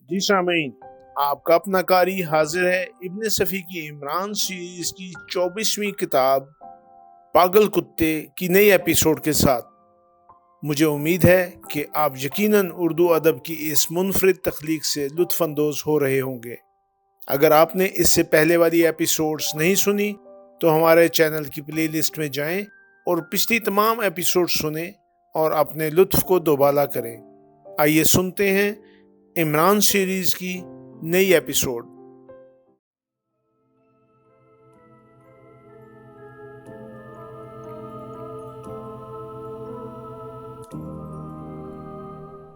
جی سامعین، آپ کا اپنا قاری حاضر ہے ابن صفی کی عمران سیریز کی 24ویں کتاب پاگل کتے کی نئی ایپیسوڈ کے ساتھ۔ مجھے امید ہے کہ آپ یقیناً اردو ادب کی اس منفرد تخلیق سے لطف اندوز ہو رہے ہوں گے۔ اگر آپ نے اس سے پہلے والی ایپیسوڈز نہیں سنی تو ہمارے چینل کی پلے لسٹ میں جائیں اور پچھلی تمام ایپیسوڈ سنیں اور اپنے لطف کو دوبالا کریں۔ آئیے سنتے ہیں عمران سیریز کی نئی ایپیسوڈ۔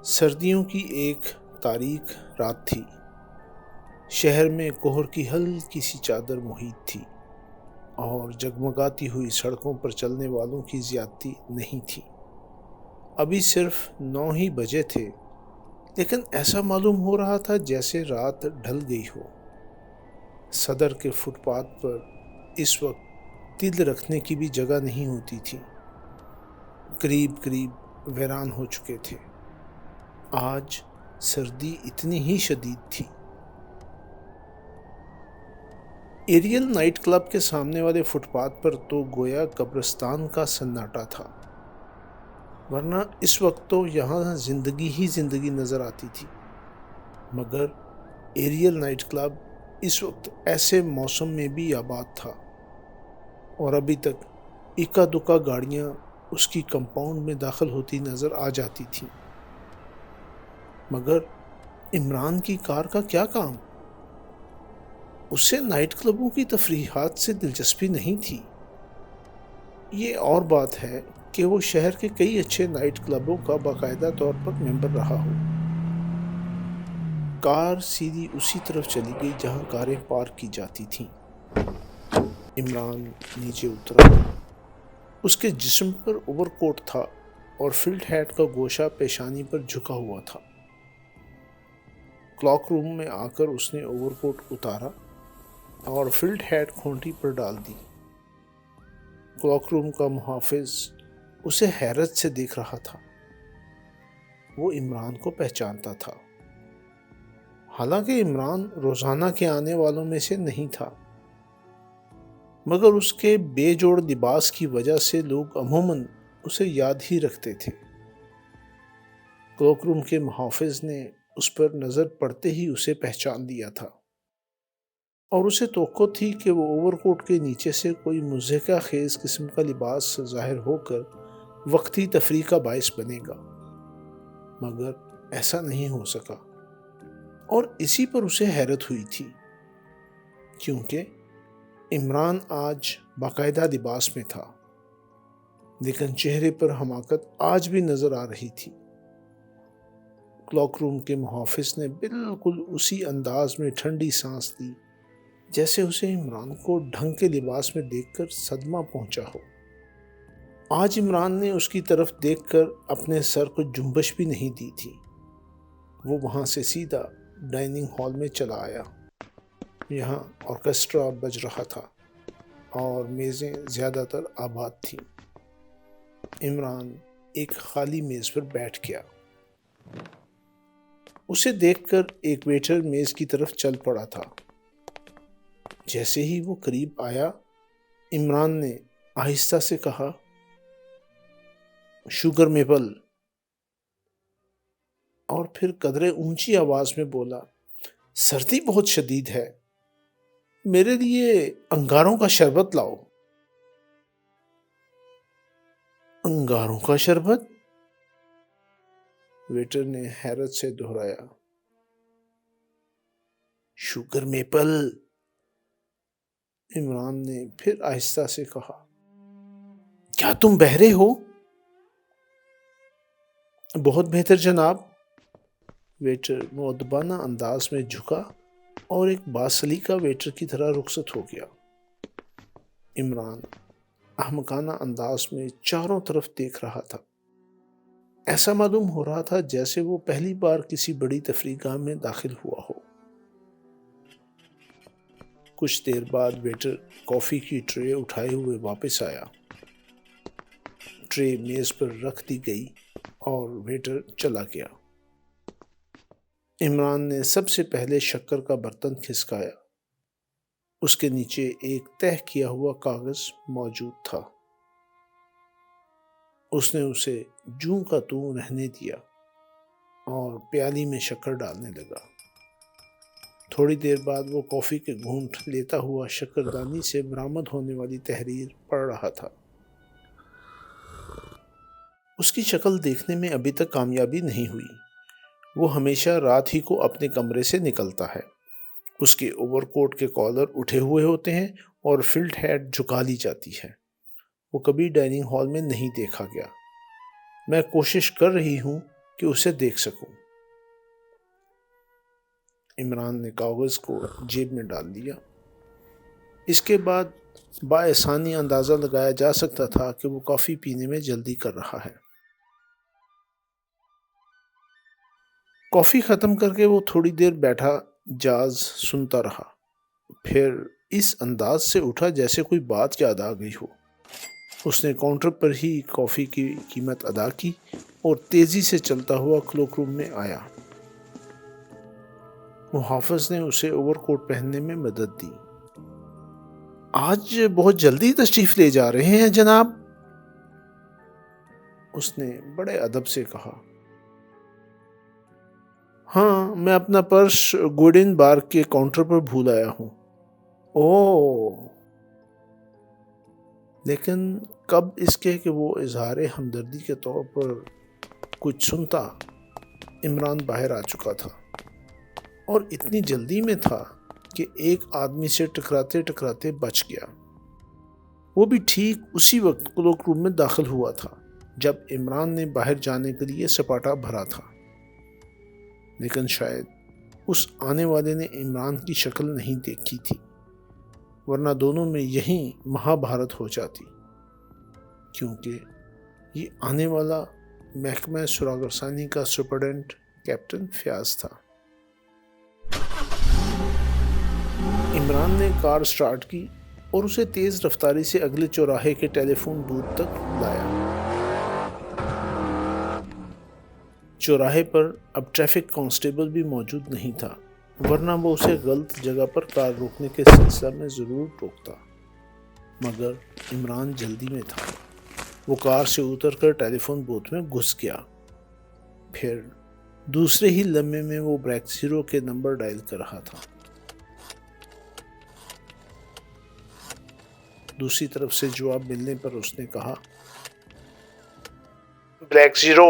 سردیوں کی ایک تاریک رات تھی۔ شہر میں کوہر کی ہلکی سی چادر محیط تھی اور جگمگاتی ہوئی سڑکوں پر چلنے والوں کی زیادتی نہیں تھی۔ ابھی صرف 9 ہی بجے تھے، لیکن ایسا معلوم ہو رہا تھا جیسے رات ڈھل گئی ہو۔ صدر کے فٹ پاتھ پر اس وقت تل رکھنے کی بھی جگہ نہیں ہوتی تھی۔ قریب ویران ہو چکے تھے۔ آج سردی اتنی ہی شدید تھی۔ ایریل نائٹ کلب کے سامنے والے فٹ پاتھ پر تو گویا قبرستان کا سناٹا تھا، ورنہ اس وقت تو یہاں زندگی ہی زندگی نظر آتی تھی۔ مگر ایریل نائٹ کلب اس وقت ایسے موسم میں بھی آباد تھا اور ابھی تک اکا دکا گاڑیاں اس کی کمپاؤنڈ میں داخل ہوتی نظر آ جاتی تھیں۔ مگر عمران کی کار کا کیا کام؟ اسے نائٹ کلبوں کی تفریحات سے دلچسپی نہیں تھی۔ یہ اور بات ہے کہ وہ شہر کے کئی اچھے نائٹ کلبوں کا باقاعدہ طور پر ممبر رہا ہو۔ کار سیدھی اسی طرف چلی گئی جہاں کاریں پارک کی جاتی تھیں۔ عمران نیچے اترا۔ اس کے جسم پر اوور کوٹ تھا اور فلٹ ہیٹ کا گوشہ پیشانی پر جھکا ہوا تھا۔ کلاک روم میں آ کر اس نے اوور کوٹ اتارا اور فلٹ ہیٹ کھونٹی پر ڈال دی۔ کلاک روم کا محافظ اسے حیرت سے دیکھ رہا تھا۔ وہ عمران کو پہچانتا تھا، حالانکہ عمران روزانہ کے آنے والوں میں سے نہیں تھا، مگر اس کے بے جوڑ لباس کی وجہ سے لوگ عموماً اسے یاد ہی رکھتے تھے۔ کلاک روم کے محافظ نے اس پر نظر پڑتے ہی اسے پہچان لیا تھا اور اسے توقع تھی کہ وہ اوور کوٹ کے نیچے سے کوئی مضحکہ خیز قسم کا لباس ظاہر ہو کر وقتی تفریح کا باعث بنے گا، مگر ایسا نہیں ہو سکا اور اسی پر اسے حیرت ہوئی تھی، کیونکہ عمران آج باقاعدہ لباس میں تھا، لیکن چہرے پر حماقت آج بھی نظر آ رہی تھی۔ کلاک روم کے محافظ نے بالکل اسی انداز میں ٹھنڈی سانس لی جیسے اسے عمران کو ڈھنگ کے لباس میں دیکھ کر صدمہ پہنچا ہو۔ آج عمران نے اس کی طرف دیکھ کر اپنے سر کو جنبش بھی نہیں دی تھی۔ وہ وہاں سے سیدھا ڈائننگ ہال میں چلا آیا۔ یہاں آرکیسٹرا بج رہا تھا اور میزیں زیادہ تر آباد تھیں۔ عمران ایک خالی میز پر بیٹھ گیا۔ اسے دیکھ کر ایک ویٹر میز کی طرف چل پڑا تھا۔ جیسے ہی وہ قریب آیا، عمران نے آہستہ سے کہا، شوگر میپل، اور پھر قدرے اونچی آواز میں بولا، سردی بہت شدید ہے، میرے لیے انگاروں کا شربت لاؤ۔ انگاروں کا شربت؟ ویٹر نے حیرت سے دہرایا۔ شوگر میپل، عمران نے پھر آہستہ سے کہا، کیا تم بہرے ہو؟ بہت بہتر جناب۔ ویٹر مؤدبانہ انداز میں جھکا اور ایک باسلیقہ ویٹر کی طرح رخصت ہو گیا۔ عمران احمقانہ انداز میں چاروں طرف دیکھ رہا تھا۔ ایسا معلوم ہو رہا تھا جیسے وہ پہلی بار کسی بڑی تفریح گاہ میں داخل ہوا ہو۔ کچھ دیر بعد ویٹر کافی کی ٹرے اٹھائے ہوئے واپس آیا۔ ٹرے میز پر رکھ دی گئی اور ویٹر چلا گیا۔ عمران نے سب سے پہلے شکر کا برتن کھسکایا۔ اس کے نیچے ایک تہہ کیا ہوا کاغذ موجود تھا۔ اس نے اسے جوں کا توں رہنے دیا اور پیالی میں شکر ڈالنے لگا۔ تھوڑی دیر بعد وہ کافی کے گھونٹ لیتا ہوا شکردانی سے برآمد ہونے والی تحریر پڑھ رہا تھا۔ اس کی شکل دیکھنے میں ابھی تک کامیابی نہیں ہوئی۔ وہ ہمیشہ رات ہی کو اپنے کمرے سے نکلتا ہے۔ اس کے اوور کوٹ کے کالر اٹھے ہوئے ہوتے ہیں اور فلٹ ہیٹ جھکا لی جاتی ہے۔ وہ کبھی ڈائننگ ہال میں نہیں دیکھا گیا۔ میں کوشش کر رہی ہوں کہ اسے دیکھ سکوں۔ عمران نے کاغذ کو جیب میں ڈال دیا۔ اس کے بعد بآسانی اندازہ لگایا جا سکتا تھا کہ وہ کافی پینے میں جلدی کر رہا ہے۔ کافی ختم کر کے وہ تھوڑی دیر بیٹھا جاز سنتا رہا، پھر اس انداز سے اٹھا جیسے کوئی بات یاد آ گئی ہو۔ اس نے کاؤنٹر پر ہی کافی کی قیمت ادا کی اور تیزی سے چلتا ہوا کلوک روم میں آیا۔ محافظ نے اسے اوور کوٹ پہننے میں مدد دی۔ آج بہت جلدی تشریف لے جا رہے ہیں جناب، اس نے بڑے ادب سے کہا۔ ہاں، میں اپنا پرس گوڈن بار کے کاؤنٹر پر بھول آیا ہوں۔ اوہ، لیکن کب اس کے کہ وہ اظہار ہمدردی کے طور پر کچھ سنتا، عمران باہر آ چکا تھا اور اتنی جلدی میں تھا کہ ایک آدمی سے ٹکراتے ٹکراتے بچ گیا۔ وہ بھی ٹھیک اسی وقت کلوک روم میں داخل ہوا تھا جب عمران نے باہر جانے کے لیے سپاٹا بھرا تھا، لیکن شاید اس آنے والے نے عمران کی شکل نہیں دیکھی تھی، ورنہ دونوں میں یہیں مہا بھارت ہو جاتی، کیونکہ یہ آنے والا محکمہ سراغرسانی کا سپرڈنٹ کیپٹن فیاض تھا۔ عمران نے کار سٹارٹ کی اور اسے تیز رفتاری سے اگلے چوراہے کے ٹیلی فون بوتھ تک لایا۔ چوراہے پر اب ٹریفک کانسٹیبل بھی موجود نہیں تھا، ورنہ وہ اسے غلط جگہ پر کار روکنے کے سلسلہ میں ضرور روکتا، مگر عمران جلدی میں تھا۔ وہ کار سے اتر کر ٹیلی فون بوتھ میں گھس گیا۔ پھر دوسرے ہی لمحے میں وہ بریک زیرو کے نمبر ڈائل کر رہا تھا۔ دوسری طرف سے جواب ملنے پر اس نے کہا، break zero,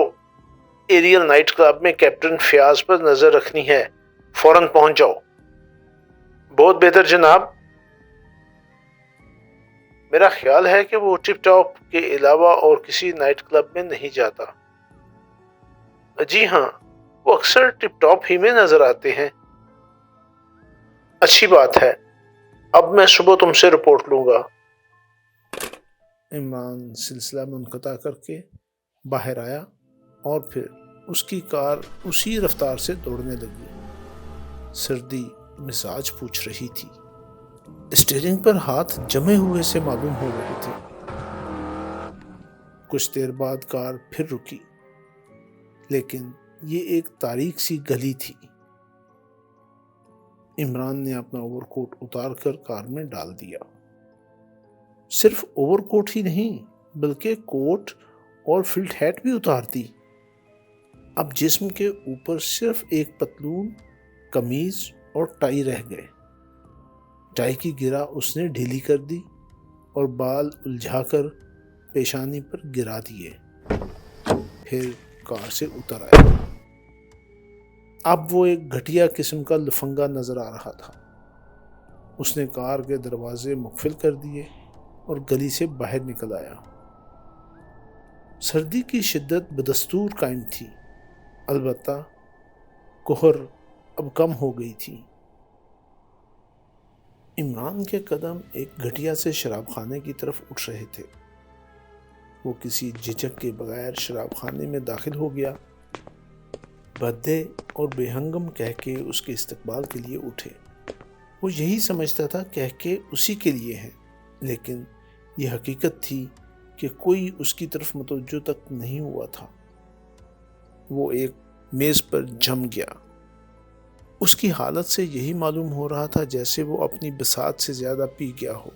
Ariel night club میں کیپٹن فیاض پر نظر رکھنی ہے، فوراً پہنچ جاؤ۔ بہت بہتر جناب۔ میرا خیال ہے کہ وہ ٹپ ٹاپ کے علاوہ اور کسی نائٹ کلب میں نہیں جاتا۔ جی ہاں، وہ اکثر ٹپ ٹاپ ہی میں نظر آتے ہیں۔ اچھی بات ہے، اب میں صبح تم سے رپورٹ لوں گا۔ عمران سلسلہ منقطع کر کے باہر آیا اور پھر اس کی کار اسی رفتار سے دوڑنے لگی۔ سردی مزاج پوچھ رہی تھی، اسٹیئرنگ پر ہاتھ جمے ہوئے سے معلوم ہو رہے تھے۔ کچھ دیر بعد کار پھر رکی، لیکن یہ ایک تاریک سی گلی تھی۔ عمران نے اپنا اوور کوٹ اتار کر کار میں ڈال دیا۔ صرف اوور کوٹ ہی نہیں بلکہ کوٹ اور فلٹ ہیٹ بھی اتار دی۔ اب جسم کے اوپر صرف ایک پتلون، قمیض اور ٹائی رہ گئے۔ ٹائی کی گرہ اس نے ڈھیلی کر دی اور بال الجھا کر پیشانی پر گرا دیے، پھر کار سے اتر آیا۔ اب وہ ایک گھٹیا قسم کا لفنگا نظر آ رہا تھا۔ اس نے کار کے دروازے مقفل کر دیے اور گلی سے باہر نکل آیا۔ سردی کی شدت بدستور قائم تھی، البتہ کہر اب کم ہو گئی تھی۔ عمران کے قدم ایک گھٹیا سے شراب خانے کی طرف اٹھ رہے تھے۔ وہ کسی جھجک کے بغیر شراب خانے میں داخل ہو گیا۔ بھدے اور بے ہنگم کہہ کے اس کے استقبال کے لیے اٹھے۔ وہ یہی سمجھتا تھا کہہ کے اسی کے لیے ہیں، لیکن یہ حقیقت تھی کہ کوئی اس کی طرف متوجہ تک نہیں ہوا تھا۔ وہ ایک میز پر جم گیا۔ اس کی حالت سے یہی معلوم ہو رہا تھا جیسے وہ اپنی بساط سے زیادہ پی گیا ہو۔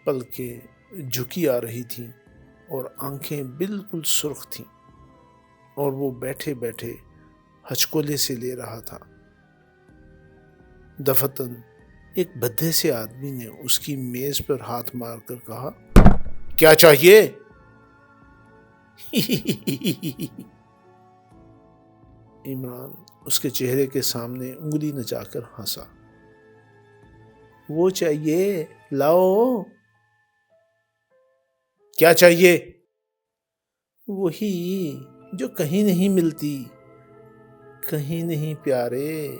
پلکیں جھکی آ رہی تھیں اور آنکھیں بالکل سرخ تھیں، اور وہ بیٹھے بیٹھے ہچکولے سے لے رہا تھا۔ دفتن ایک بھدے سے آدمی نے اس کی میز پر ہاتھ مار کر کہا، کیا چاہیے؟ عمران اس کے چہرے کے سامنے انگلی نچا کر ہنسا۔ وہ چاہیے، لاؤ۔ کیا چاہیے؟ وہی جو کہیں نہیں ملتی۔ کہیں نہیں پیارے،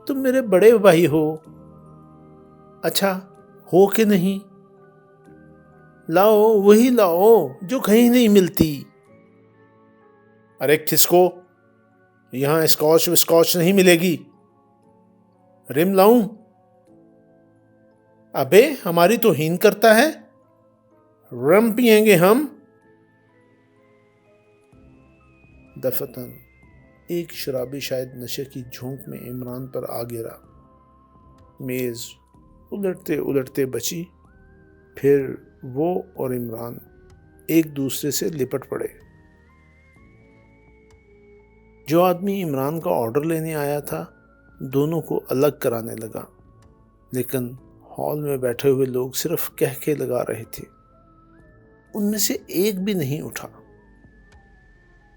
تم میرے بڑے بھائی ہو۔ اچھا ہو کہ نہیں؟ لاؤ، وہی لاؤ جو کہیں نہیں ملتی۔ ارے کھسکو، یہاں اسکاچ وسکاچ نہیں ملے گی۔ رم لاؤں؟ ابے ہماری توہین کرتا ہے، رم پیئیں گے ہم۔ دفتن ایک شرابی شاید نشے کی جھونک میں عمران پر آ گرا۔ میز الٹتے الٹتے بچی، پھر وہ اور عمران ایک دوسرے سے لپٹ پڑے۔ جو آدمی عمران کا آرڈر لینے آیا تھا دونوں کو الگ کرانے لگا، لیکن ہال میں بیٹھے ہوئے لوگ صرف کہکے لگا رہے تھے۔ ان میں سے ایک بھی نہیں اٹھا۔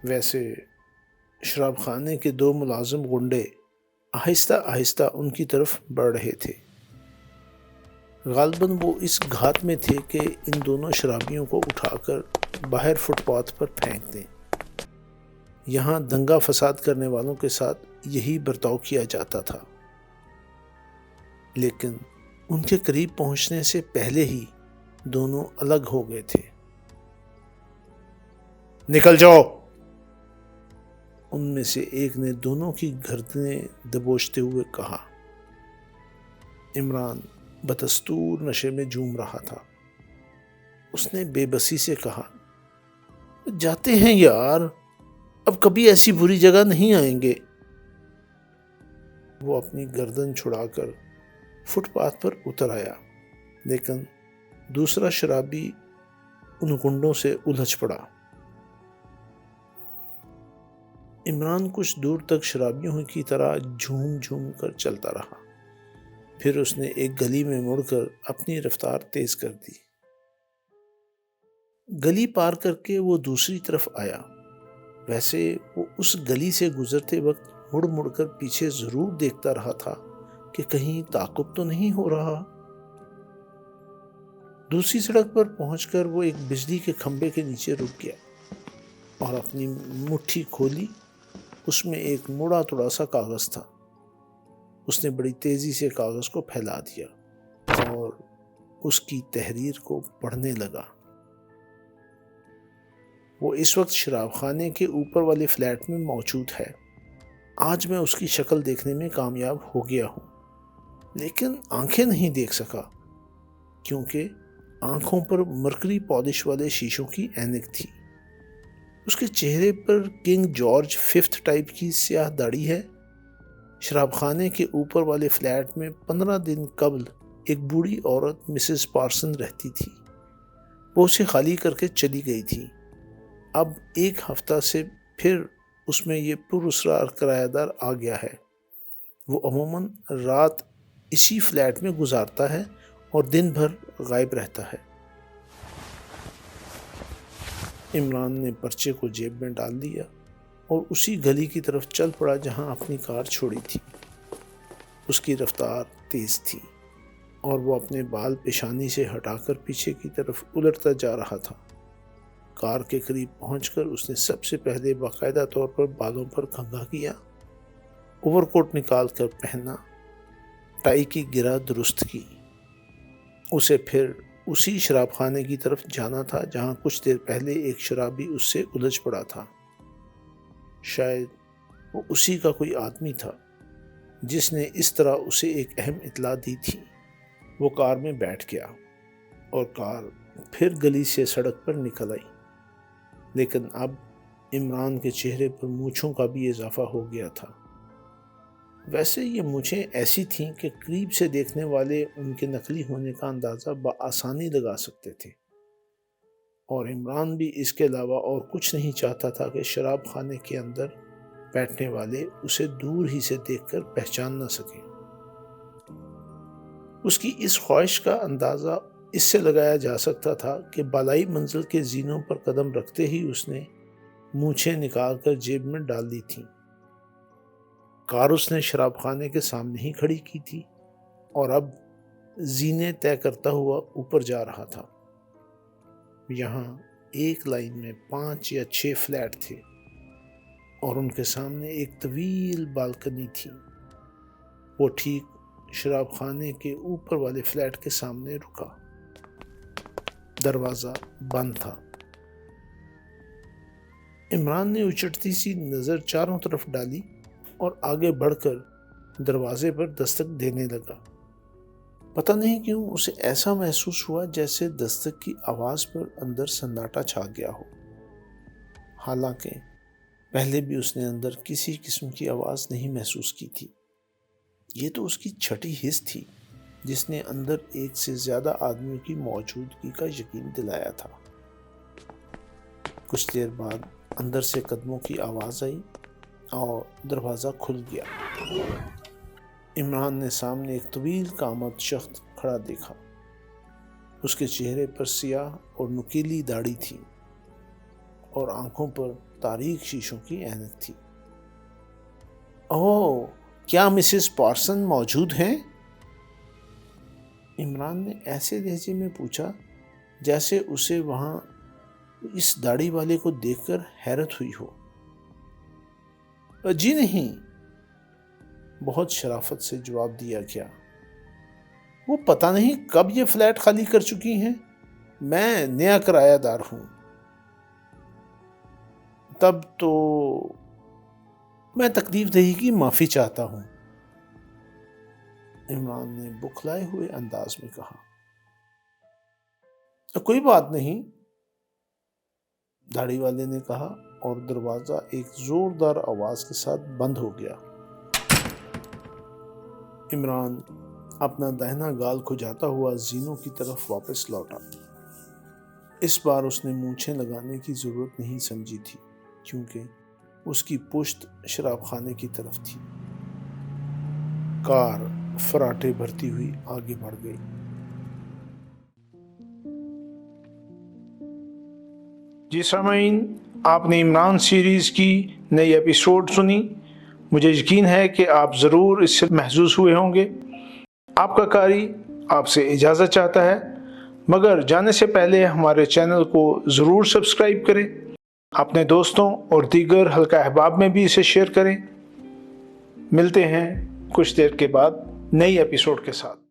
ویسے شراب خانے کے دو ملازم گنڈے آہستہ آہستہ ان کی طرف بڑھ رہے تھے۔ غالباً وہ اس گھات میں تھے کہ ان دونوں شرابیوں کو اٹھا کر باہر فٹ پاتھ پر پھینک دیں۔ یہاں دنگا فساد کرنے والوں کے ساتھ یہی برتاؤ کیا جاتا تھا، لیکن ان کے قریب پہنچنے سے پہلے ہی دونوں الگ ہو گئے تھے۔ نکل جاؤ، ان میں سے ایک نے دونوں کی گردنیں دبوچتے ہوئے کہا۔ عمران بدستور نشے میں جھوم رہا تھا۔ اس نے بے بسی سے کہا، جاتے ہیں یار، اب کبھی ایسی بری جگہ نہیں آئیں گے۔ وہ اپنی گردن چھڑا کر فٹ پاتھ پر اتر آیا، لیکن دوسرا شرابی ان گنڈوں سے الجھ پڑا۔ عمران کچھ دور تک شرابیوں کی طرح جھوم جھوم کر چلتا رہا، پھر اس نے ایک گلی میں مڑ کر اپنی رفتار تیز کر دی۔ گلی پار کر کے وہ دوسری طرف آیا۔ ویسے وہ اس گلی سے گزرتے وقت مڑ مڑ کر پیچھے ضرور دیکھتا رہا تھا کہ کہیں تعاقب تو نہیں ہو رہا۔ دوسری سڑک پر پہنچ کر وہ ایک بجلی کے کھمبے کے نیچے رک گیا اور اپنی مٹھی کھولی۔ اس میں ایک مڑا توڑا سا کاغذ تھا۔ اس نے بڑی تیزی سے کاغذ کو پھیلا دیا اور اس کی تحریر کو پڑھنے لگا۔ وہ اس وقت شراب خانے کے اوپر والے فلیٹ میں موجود ہے۔ آج میں اس کی شکل دیکھنے میں کامیاب ہو گیا ہوں، لیکن آنکھیں نہیں دیکھ سکا، کیونکہ آنکھوں پر مرکری پالش والے شیشوں کی اینک تھی۔ اس کے چہرے پر کنگ جارج ففتھ ٹائپ کی سیاہ داڑھی ہے۔ شراب خانے کے اوپر والے فلیٹ میں 15 دن قبل ایک بوڑھی عورت مسز پارسن رہتی تھی۔ وہ اسے خالی کر کے چلی گئی تھی۔ اب ایک ہفتہ سے پھر اس میں یہ پراسرار کرایہ دار آ گیا ہے۔ وہ عموماً رات اسی فلیٹ میں گزارتا ہے اور دن بھر غائب رہتا ہے۔ عمران نے پرچے کو جیب میں ڈال دیا اور اسی گلی کی طرف چل پڑا جہاں اپنی کار چھوڑی تھی۔ اس کی رفتار تیز تھی اور وہ اپنے بال پیشانی سے ہٹا کر پیچھے کی طرف الٹتا جا رہا تھا۔ کار کے قریب پہنچ کر اس نے سب سے پہلے باقاعدہ طور پر بالوں پر کنگھا کیا، اوور کوٹ نکال کر پہنا، ٹائی کی گرہ درست کی۔ اسے پھر اسی شراب خانے کی طرف جانا تھا جہاں کچھ دیر پہلے ایک شرابی اس سے الجھ پڑا تھا۔ شاید وہ اسی کا کوئی آدمی تھا جس نے اس طرح اسے ایک اہم اطلاع دی تھی۔ وہ کار میں بیٹھ گیا اور کار پھر گلی سے سڑک پر نکل آئی، لیکن اب عمران کے چہرے پر مونچھوں کا بھی اضافہ ہو گیا تھا۔ ویسے یہ مونچھیں ایسی تھیں کہ قریب سے دیکھنے والے ان کے نقلی ہونے کا اندازہ بآسانی لگا سکتے تھے، اور عمران بھی اس کے علاوہ اور کچھ نہیں چاہتا تھا کہ شراب خانے کے اندر بیٹھنے والے اسے دور ہی سے دیکھ کر پہچان نہ سکیں۔ اس کی اس خواہش کا اندازہ اس سے لگایا جا سکتا تھا کہ بالائی منزل کے زینوں پر قدم رکھتے ہی اس نے مونچھیں نکال کر جیب میں ڈال دی تھیں۔ کار اس نے شراب خانے کے سامنے ہی کھڑی کی تھی اور اب زینے طے کرتا ہوا اوپر جا رہا تھا۔ یہاں ایک لائن میں 5 یا 6 فلیٹ تھے اور ان کے سامنے ایک طویل بالکنی تھی۔ وہ ٹھیک شراب خانے کے اوپر والے فلیٹ کے سامنے رکا۔ دروازہ بند تھا۔ عمران نے اچٹتی سی نظر چاروں طرف ڈالی اور آگے بڑھ کر دروازے پر دستک دینے لگا۔ پتہ نہیں کیوں اسے ایسا محسوس ہوا جیسے دستک کی آواز پر اندر سناٹا چھا گیا ہو، حالانکہ پہلے بھی اس نے اندر کسی قسم کی آواز نہیں محسوس کی تھی۔ یہ تو اس کی چھٹی حس تھی جس نے اندر ایک سے زیادہ آدمیوں کی موجودگی کا یقین دلایا تھا۔ کچھ دیر بعد اندر سے قدموں کی آواز آئی اور دروازہ کھل گیا۔ عمران نے سامنے ایک طویل قامت شخص کھڑا دیکھا۔ اس کے چہرے پر سیاہ اور نکیلی داڑھی تھی اور آنکھوں پر تاریک شیشوں کی عینک تھی۔ اوہ، کیا مسز پارسن موجود ہیں؟ عمران نے ایسے لہجے میں پوچھا جیسے اسے وہاں اس داڑھی والے کو دیکھ کر حیرت ہوئی ہو۔ جی نہیں، بہت شرافت سے جواب دیا گیا۔ وہ پتہ نہیں کب یہ فلیٹ خالی کر چکی ہیں، میں نیا کرایہ دار ہوں۔ تب تو میں تکلیف دہی کی معافی چاہتا ہوں، عمران نے بکھلائے ہوئے انداز میں کہا۔ کوئی بات نہیں، داڑھی والے نے کہا اور دروازہ ایک زوردار آواز کے ساتھ بند ہو گیا۔ عمران اپنا داہنا گال کھجاتا ہوا زینوں کی طرف واپس لوٹا۔ اس بار اس نے مونچھیں لگانے کی ضرورت نہیں سمجھی تھی کیونکہ اس کی پشت شراب خانے کی طرف تھی۔ کار فراٹے بھرتی ہوئی آگے بڑھ گئی۔ جی سامعین، آپ نے عمران سیریز کی نئی ایپیسوڈ سنی۔ مجھے یقین ہے کہ آپ ضرور اس سے محظوظ ہوئے ہوں گے۔ آپ کا قاری آپ سے اجازت چاہتا ہے، مگر جانے سے پہلے ہمارے چینل کو ضرور سبسکرائب کریں، اپنے دوستوں اور دیگر حلقہ احباب میں بھی اسے شیئر کریں۔ ملتے ہیں کچھ دیر کے بعد نئی ایپیسوڈ کے ساتھ۔